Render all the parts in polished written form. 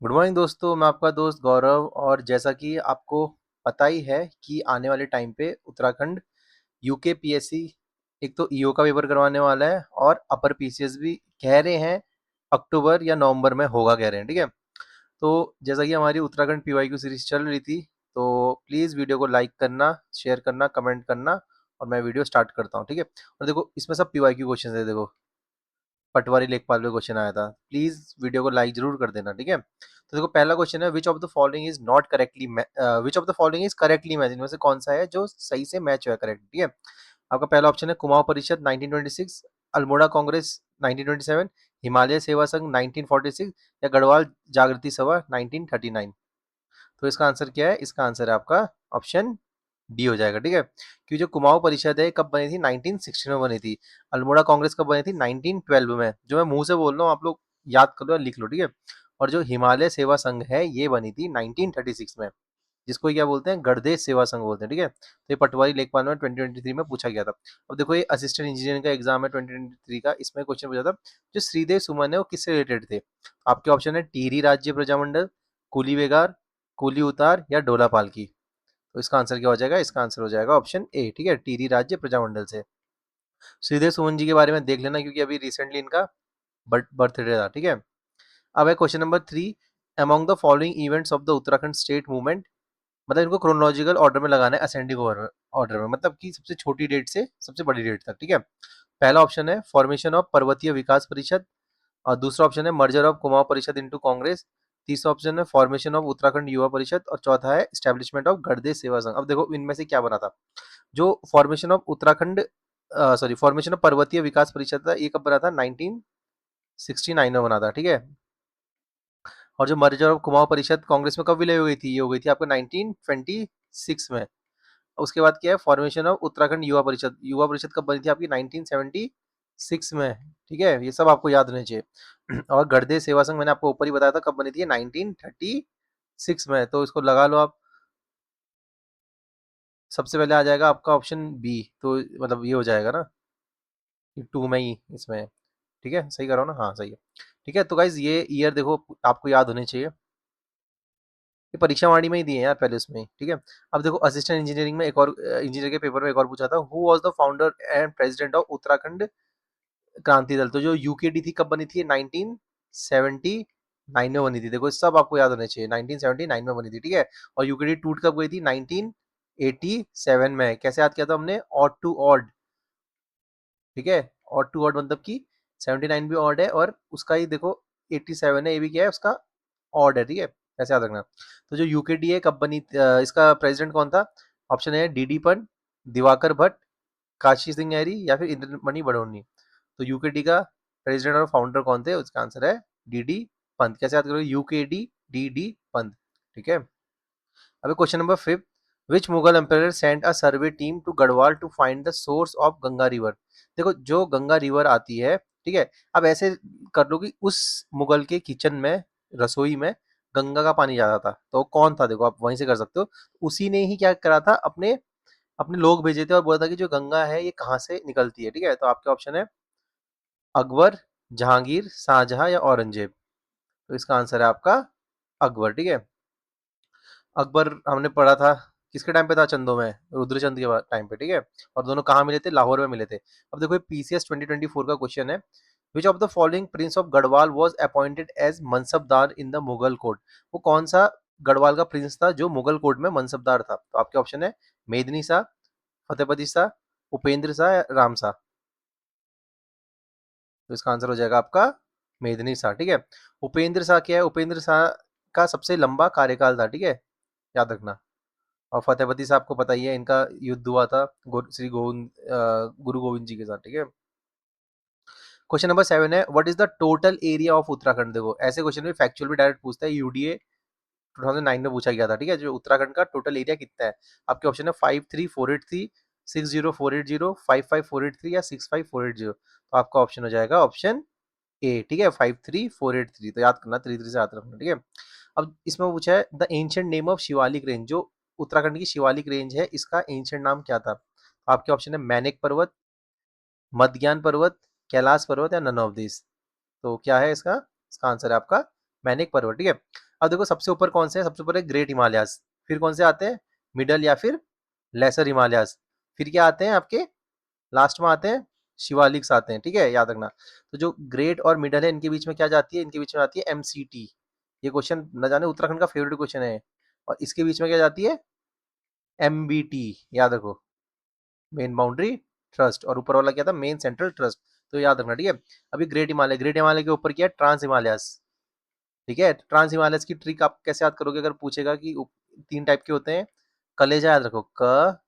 Good morning दोस्तों, मैं आपका दोस्त गौरव। और जैसा कि आपको पता ही है कि आने वाले टाइम पे उत्तराखंड यूके पीएससी एक तो ईओ का पेपर करवाने वाला है और अपर पीसीएस भी कह रहे हैं अक्टूबर या नवंबर में होगा, कह रहे हैं। ठीक है, तो जैसा कि हमारी उत्तराखंड पीवाईक्यू सीरीज चल रही थी, तो प्लीज़ वीडियो को लाइक करना, शेयर करना, कमेंट करना और मैं वीडियो स्टार्ट करता हूँ। ठीक है, और देखो इसमें सब पीवाईक्यू क्वेश्चन है। देखो पटवारी लेखपाल पे क्वेश्चन आया था। प्लीज वीडियो को लाइक जरूर कर देना। ठीक है, तो देखो पहला क्वेश्चन है, which of the following is not correctly which of the following is correctly match, इनमें से कौन सा है जो सही से मैच हुआ है, करेक्ट। ठीक है, आपका पहला ऑप्शन है कुमाऊं परिषद 1926, अल्मोड़ा कांग्रेस 1927, हिमालय सेवा संघ 1946 या गढ़वाल जागृति सभा 1939। तो इसका आंसर क्या है? इसका आंसर है आपका ऑप्शन डी हो जाएगा। ठीक है, क्योंकि जो कुमाऊं परिषद है कब बनी थी? 1916 में बनी थी। अल्मोड़ा कांग्रेस कब बनी थी? 1912 में। जो मैं मुंह से बोल रहा हूँ आप लोग याद कर लो या लिख लो। ठीक है, और जो हिमालय सेवा संघ है ये बनी थी 1936 में, जिसको क्या बोलते हैं? गणदेश सेवा संघ बोलते हैं। ठीक है, तो ये पटवारी लेखपाल में 2023 में पूछा गया था। अब देखो ये असिस्टेंट इंजीनियरिंग का एग्जाम है 2023 का, इसमें क्वेश्चन पूछा था जो श्रीदेव सुमन है वो किससे रिलेटेड थे। आपके ऑप्शन है टिहरी राज्य प्रजामंडल, कुली बेगार, कुली उतार या डोला पालकी। तो इसका आंसर क्या हो जाएगा? इसका आंसर हो जाएगा ऑप्शन ए। ठीक है, टिहरी राज्य प्रजामंडल से। श्रीदेव सुमन जी के बारे में देख लेना क्योंकि अभी रिसेंटली इनका बर्थडे था। ठीक है, अब है question number 3, among the following events of the Uttarakhand state movement. मतलब इनको क्रोनोलॉजिकल ऑर्डर में लगाना है, असेंडिंग ऑर्डर में, मतलब कि सबसे छोटी डेट से सबसे बड़ी डेट तक। ठीक है, पहला ऑप्शन है फॉर्मेशन ऑफ पर्वतीय विकास परिषद, और दूसरा ऑप्शन है मर्जर ऑफ कुमाऊं परिषद इनटू कांग्रेस, तीसरा ऑप्शन है फॉर्मेशन ऑफ उत्तराखंड युवा परिषद और चौथा है एस्टेब्लिशमेंट ऑफ गणदेश सेवा संघ। अब देखो इनमें से क्या बना था? जो formation of Uttarakhand sorry formation of पर्वतीय विकास परिषद था, ये कब बना था? 1969 में बना था। ठीक है, और जो मर्जर ऑफ कुमाऊं परिषद कांग्रेस में कब विलय हो गई थी? ये हो गई थी आपको 1926 में। उसके बाद क्या है? फॉर्मेशन ऑफ उत्तराखंड युवा परिषद, युवा परिषद कब बनी थी आपकी? 1976 में। ठीक है, ये सब आपको याद रहना चाहिए। और गणदेश सेवा संघ मैंने आपको ऊपर ही बताया था कब बनी थी? 1936 में। तो इसको लगा लो आप। सबसे पहले आ जाएगा आपका ऑप्शन बी, तो मतलब ये हो जाएगा ना, टू में ही इसमें। ठीक है, सही कर रहा हूँ ना? हाँ सही है। ठीक है, तो गाइज ये ईयर देखो आपको याद होने चाहिए, ये परीक्षा वाणी में ही दिए हैं यार पहले उसमें। ठीक है, अब देखो असिस्टेंट इंजीनियरिंग में एक और इंजीनियर के पेपर में एक और पूछा था, who was the founder and president of Uttarakhand Kranti Dal. तो जो यूकेडी थी कब बनी थी? 1979 में बनी थी। देखो सब आपको याद होने चाहिए, 1979 में बनी थी। ठीक है, और यूकेडी टूट कब गई थी? 1987 में। कैसे याद किया था हमने? Odd to odd. ठीक है, ऑड टू ऑड मतलब कि 79 भी ऑड है और उसका ही देखो 87 है, ये भी क्या है? उसका ऑड है। ठीक है, ऐसे याद रखना। तो जो यूकेडी है कब बनी, इसका प्रेसिडेंट कौन था? ऑप्शन है डीडी पंत, दिवाकर भट्ट, काशी सिंह हरी या फिर इंद्रमणि बडोनी। तो यूकेडी का प्रेसिडेंट और फाउंडर कौन थे? उसका आंसर है डीडी पंत। कैसे याद करोगे? UKD DD Pant. ठीक है, अभी question number 5, which Mughal empire sent a survey team to Garhwal to find the source of Ganga river. देखो जो गंगा रिवर आती है, ठीक है, अब ऐसे कर लो कि उस मुगल के किचन में, रसोई में गंगा का पानी जाता था, तो कौन था? देखो आप वहीं से कर सकते हो। उसी ने ही क्या करा था, अपने अपने लोग भेजे थे और बोला था कि जो गंगा है ये कहाँ से निकलती है। ठीक है, तो आपके ऑप्शन है अकबर, जहांगीर, शाहजहां या औरंगजेब। तो इसका आंसर है आपका अकबर। ठीक है, अकबर हमने पढ़ा था किसके टाइम पे था? चंदो में, रुद्रचंद के टाइम पे। ठीक है, और दोनों कहाँ मिले थे? लाहौर में मिले थे। अब देखो पीसीएस 2024 का क्वेश्चन है, which of the following prince of Garhwal was appointed as mansabdar in the Mughal court. वो कौन सा गढ़वाल का प्रिंस था जो मुगल कोर्ट में मनसबदार था? तो आपके ऑप्शन है मेदनी शाह, फतेहपति शाह, उपेंद्र शाह या राम शाह। तो इसका आंसर हो जाएगा आपका मेदनी शाह। ठीक है, उपेंद्र शाह क्या है? उपेंद्र शाह का सबसे लंबा कार्यकाल था। ठीक है, याद रखना। और फतेहपति साहब को पता ही है, इनका युद्ध हुआ था श्री गोविंद गुरु गोविंद जी के साथ। ठीक है, क्वेश्चन नंबर 7 है, what is the total area of Uttarakhand. देखो ऐसे क्वेश्चन में फैक्चुअल भी डायरेक्ट पूछता है, यूडीए 2009 में पूछा गया था। ठीक है, जो उत्तराखंड का टोटल एरिया कितना है? आपके ऑप्शन है 53483, 60480, 55483 या 65480। तो आपका ऑप्शन हो जाएगा ऑप्शन ए। ठीक है, 53483। तो याद करना, 33 से याद रखना। ठीक है, अब इसमें पूछा है the ancient name of Shivalik range. जो उत्तराखंड की शिवालिक रेंज है इसका एंशियंट नाम क्या था? आपके ऑप्शन है मैनेक पर्वत, मध्यज्ञान पर्वत, कैलाश पर्वत या नन ऑफ दिस। तो क्या है इसका? इसका आंसर है आपका मैनेक पर्वत। ठीक है, अब देखो सबसे ऊपर कौन से है, सबसे ऊपर है ग्रेट हिमालयाज, फिर कौन से आते हैं, मिडल या फिर लेसर हिमालयाज, फिर क्या आते हैं आपके लास्ट में आते हैं शिवालिक्स आते हैं, ठीक है, याद रखना। तो जो ग्रेट और मिडल है इनके बीच में क्या जाती है, इनके बीच में आती है एमसीटी। ये क्वेश्चन न जाने उत्तराखंड का फेवरेट क्वेश्चन है। और इसके बीच में क्या जाती है, एमबीटी, याद रखो, मेन बाउंड्री ट्रस्ट, और ऊपर वाला क्या था, मेन सेंट्रल ट्रस्ट। तो याद रखना, ठीक है। अभी ग्रेट हिमालय के ऊपर क्या है, ट्रांस हिमालयस, ठीक है। ट्रांस हिमालयस की ट्रिक आप कैसे याद करोगे, अगर पूछेगा कि तीन टाइप के होते हैं, कलेजा याद रखो, क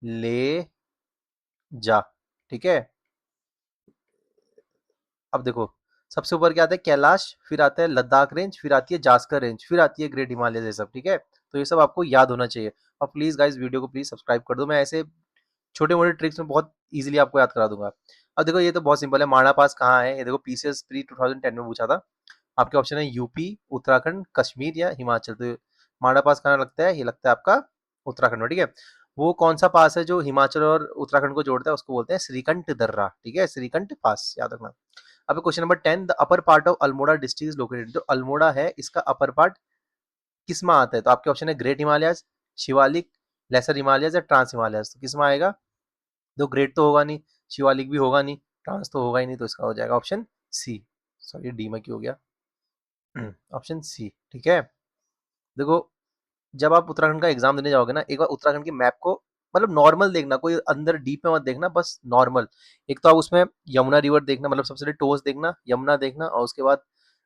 ले जा, ठीक है। अब देखो सबसे ऊपर क्या आता है, कैलाश, फिर आता है लद्दाख रेंज, फिर आती है जास्कर रेंज, फिर आती है ग्रेट हिमालय, ये सब, ठीक है। तो ये सब आपको याद होना चाहिए। और प्लीज गाइस वीडियो को प्लीज सब्सक्राइब कर दो, मैं ऐसे छोटे मोटे ट्रिक्स में बहुत इजीली आपको याद करा दूंगा। अब देखो ये तो बहुत सिंपल है, माणा पास कहाँ है, ये देखो पीसीएस प्री 2010 में पूछा था। आपके ऑप्शन है यूपी, उत्तराखंड, कश्मीर या हिमाचल। तो माणा पास कहाँ लगता है, ये लगता है आपका उत्तराखंड में, ठीक है। वो कौन सा पास है जो हिमाचल और उत्तराखंड को जोड़ता है, उसको बोलते हैं श्रीकंठ दर्रा, ठीक है, श्रीकंठ पास, याद रखना। अब question number 10, the upper part of Almora district is located. जो अल्मोड़ा है इसका अपर पार्ट किस में आता है, तो आपके ऑप्शन है ग्रेट हिमालयस, शिवालिक, लेसर हिमालयस या ट्रांस हिमालयस। तो किस में आएगा, तो ग्रेट तो होगा नहीं, शिवालिक भी होगा नहीं, ट्रांस तो होगा ही नहीं, तो इसका हो जाएगा ऑप्शन सी। सॉरी डी में क्यों हो गया, ऑप्शन सी, ठीक है। देखो जब आप उत्तराखंड का एग्जाम देने जाओगे ना, एक बार उत्तराखंड की मैप को मतलब नॉर्मल देखना, कोई अंदर डीप में मत देखना, बस नॉर्मल। एक तो आप उसमें यमुना रिवर देखना, मतलब सबसे पहले टोस देखना, यमुना देखना, और उसके बाद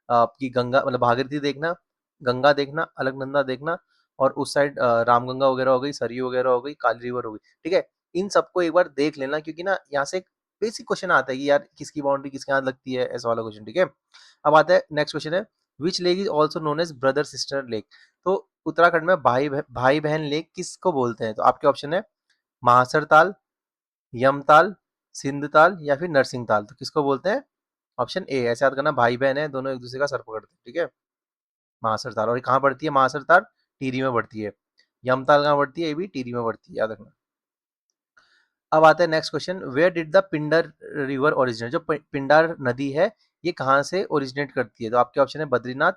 आपकी गंगा मतलब भागीरथी देखना, गंगा देखना, अलकनंदा देखना, और उस साइड रामगंगा वगैरह हो गई, सरयू वगैरह हो गई, काली रिवर हो गई, ठीक है। इन सबको एक बार देख लेना, क्योंकि ना यहाँ से एक बेसिक क्वेश्चन आता है कि यार किसकी बाउंड्री किसके यहाँ लगती है, ऐसा वाला क्वेश्चन, ठीक है। अब आता है नेक्स्ट क्वेश्चन है, which lake is also known as brother sister lake. तो उत्तराखंड में भाई बहन लेक किसको बोलते हैं, तो आपके ऑप्शन है महासर ताल, यमताल, सिंध ताल या फिर नरसिंह ताल। तो किसको बोलते हैं, ऑप्शन ए, ऐसे याद करना, भाई बहन है दोनों, एक दूसरे का सर पकड़ते हैं, ठीक है। महासर ताल, और ये कहाँ पड़ती है महासर ताल, टीरी में पड़ती है। यमताल कहाँ पड़ती है, ये भी टीरी में पड़ती है, याद रखना। अब आता है next question, where did the Pindar river originate. जो पिंडार नदी है ये कहाँ से ओरिजिनेट करती है, तो आपके ऑप्शन है बद्रीनाथ,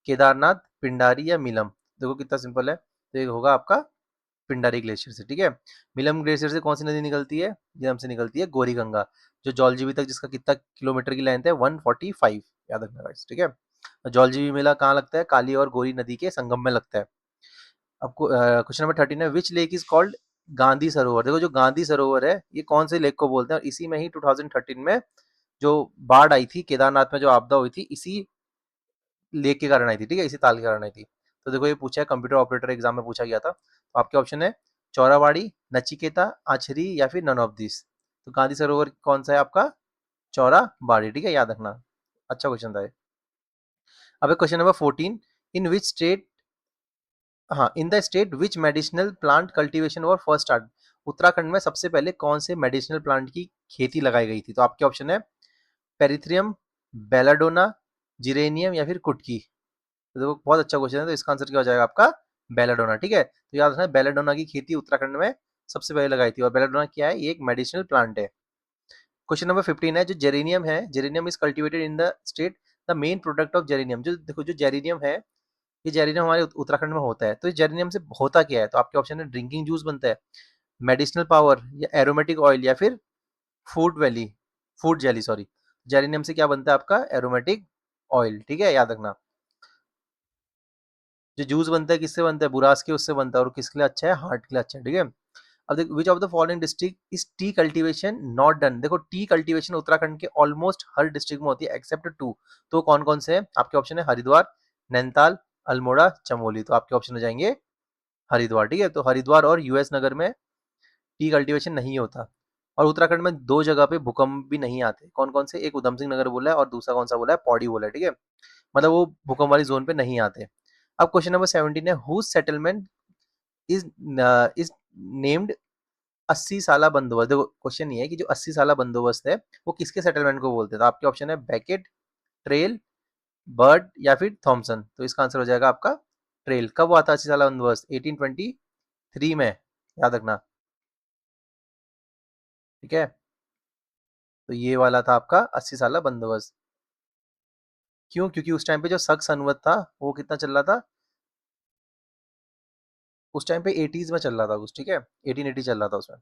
केदारनाथ, पिंडारी या मिलम। देखो कितना सिंपल है, तो ये होगा आपका पिंडारी ग्लेशियर से, ठीक है। मिलम ग्लेशियर से कौन सी नदी निकलती है, मिलम से निकलती है गौरी गंगा, जो जौलजीबी तक, जिसका कितना किलोमीटर की लेंथ है, 145, याद रखना गाइस, ठीक है। जौलजीबी मेला कहाँ लगता है, काली और गोरी नदी के संगम में लगता है। अब क्वेश्चन नंबर 13 है, which lake is called Gandhi सरोवर। देखो जो गांधी सरोवर है ये कौन से लेक को बोलते हैं, और इसी में ही 2013 में जो बाढ़ आई थी केदारनाथ में, जो आपदा हुई थी, इसी लेक के कारण आई थी, ठीक है, इसी ताल के कारण आई थी। तो देखो ये पूछा है, कंप्यूटर ऑपरेटर एग्जाम में पूछा गया था। तो आपके ऑप्शन है चौराबाड़ी, नचिकेता, आछरी या फिर नन ऑफ दिस। तो गांधी सरोवर कौन सा है आपका, चौराबाड़ी, ठीक है, याद रखना। अच्छा क्वेश्चन था ये। अब question number 14, in which state, हाँ, in the state which medicinal plant cultivation were first start. Uttarakhand में सबसे पहले कौन से मेडिसिनल प्लांट की खेती लगाई गई थी, तो आपके ऑप्शन है पेरिथ्रियम, बेलाडोना, जिरेनियम या फिर कुटकी। तो देखो बहुत अच्छा क्वेश्चन है, तो इसका आंसर क्या हो जाएगा आपका बेलाडोना, ठीक है। तो याद रखना बेलाडोना की खेती उत्तराखंड में सबसे पहले लगाई थी, और बेलाडोना क्या है, ये एक मेडिसिनल प्लांट है। क्वेश्चन नंबर 15 है, जो जेरेनियम है, geranium is cultivated in the state, the main product of geranium. जो देखो जो जेरेनियम है, ये जेरेनियम हमारे उत्तराखंड में होता है, तो इस जेरेनियम से होता क्या है, तो आपके ऑप्शन है ड्रिंकिंग जूस बनता है, मेडिसिनल पावर या एरोमेटिक ऑयल या फिर फूड जेली, सॉरी। जेरेनियम से क्या बनता है आपका एरोमेटिक ऑयल, ठीक है, याद रखना। जो जूस बनता है किससे बनता है, बुरास के उससे बनता है, और किसके लिए अच्छा है, हार्ट के लिए अच्छा है, ठीक है। अब देखो विच of the following district is T cultivation not done. देखो टी कल्टीवेशन उत्तराखंड के ऑलमोस्ट हर डिस्ट्रिक्ट में होती है एक्सेप्ट टू। तो कौन कौन से हैं, आपके ऑप्शन है हरिद्वार, नैनीताल, अल्मोड़ा, चमोली। तो आपके ऑप्शन हो जाएंगे हरिद्वार, ठीक है। तो हरिद्वार और यूएस नगर में टी कल्टीवेशन नहीं होता। और उत्तराखंड में दो जगह पे भूकंप भी नहीं आते, कौन कौन से, एक उधम सिंह नगर बोला है और दूसरा कौन सा बोला है, पौड़ी बोला है, ठीक है। मतलब वो भूकंप वाली जोन पे नहीं आते। अब क्वेश्चन नंबर 17 है, whose settlement is is named 80 साला बंदोबस्त। देखो क्वेश्चन ये है कि जो 80 साला बंदोबस्त है वो किसके सेटलमेंट को बोलते हैं, तो आपके ऑप्शन है बैकेट, ट्रेल, बर्ड या फिर थॉमसन। तो इसका आंसर हो जाएगा आपका ट्रेल। कब हुआ था 80 साला बंदोबस्त, 1823 में, याद रखना, ठीक है। तो ये वाला था आपका 80 साला बंदोबस्त। क्यों? क्योंकि उस टाइम पे जो शक संवत था वो कितना चल रहा था, उस टाइम पे 80s में चल रहा था कुछ, ठीक है, 1880 चल रहा था उसमें।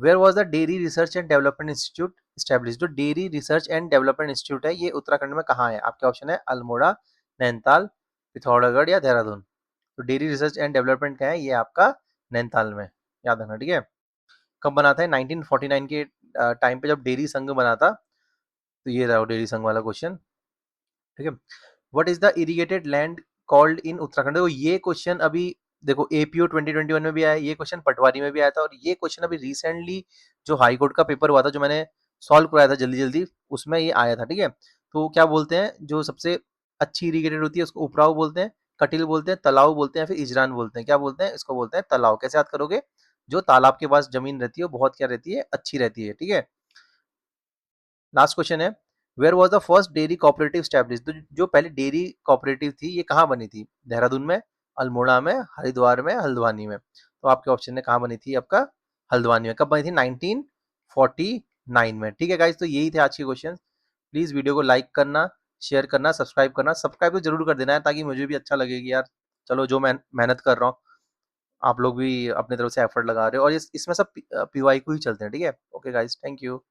Where was the dairy research and development institute establish? जो dairy research and development institute है ये उत्तराखंड में कहाँ है? आपके ऑप्शन है अल्मोड़ा, नैनीताल, पिथौरागढ़ या देहरादून। तो डेयरी रिसर्च एंड डेवलपमेंट का है ये आपका नैनीताल में, याद रखना, ठीक है। कब बना था? 1949 के टाइम पे जब डेयरी संघ बना था। तो ये रहा डेयरी संघ वाला क्वेश्चन, ठीक है। What is the irrigated land called in Uttarakhand? देखो ये क्वेश्चन अभी, देखो एपीओ 2021 में भी आया, ये क्वेश्चन पटवारी में भी आया था, और ये क्वेश्चन अभी रिसेंटली जो हाई कोर्ट का पेपर हुआ था, जो मैंने सॉल्व कराया था जल्दी जल्दी, उसमें ये आया था, ठीक है। तो क्या बोलते हैं, जो सबसे अच्छी इरिगेटेड होती है उसको उपराव बोलते हैं, कटिल बोलते हैं, तालाब बोलते हैं, फिर इजरान बोलते हैं। क्या बोलते हैं? इसको बोलते हैं तालाब। कैसे याद करोगे? जो तालाब के पास जमीन रहती है वो बहुत क्या रहती है, अच्छी रहती है, ठीक है। लास्ट क्वेश्चन है, where was the first dairy cooperative establish? तो जो पहले डेयरी कोऑपरेटिव थी ये कहाँ बनी थी? देहरादून में, अल्मोड़ा में, हरिद्वार में, हल्द्वानी में। तो आपके ऑप्शन ने कहाँ बनी थी? आपका हल्द्वानी में। कब बनी थी? 1949 में, ठीक है गाइज। तो यही थे आज के क्वेश्चन। प्लीज वीडियो को लाइक करना, शेयर करना, सब्सक्राइब तो जरूर कर देना है, ताकि मुझे भी अच्छा लगे कि यार चलो जो मैं मेहनत कर रहा हूँ आप लोग भी अपनी तरफ से एफर्ट लगा रहे हो, और इसमें सब पीवाई को ही चलते हैं, ठीक है। Okay guys, thank you.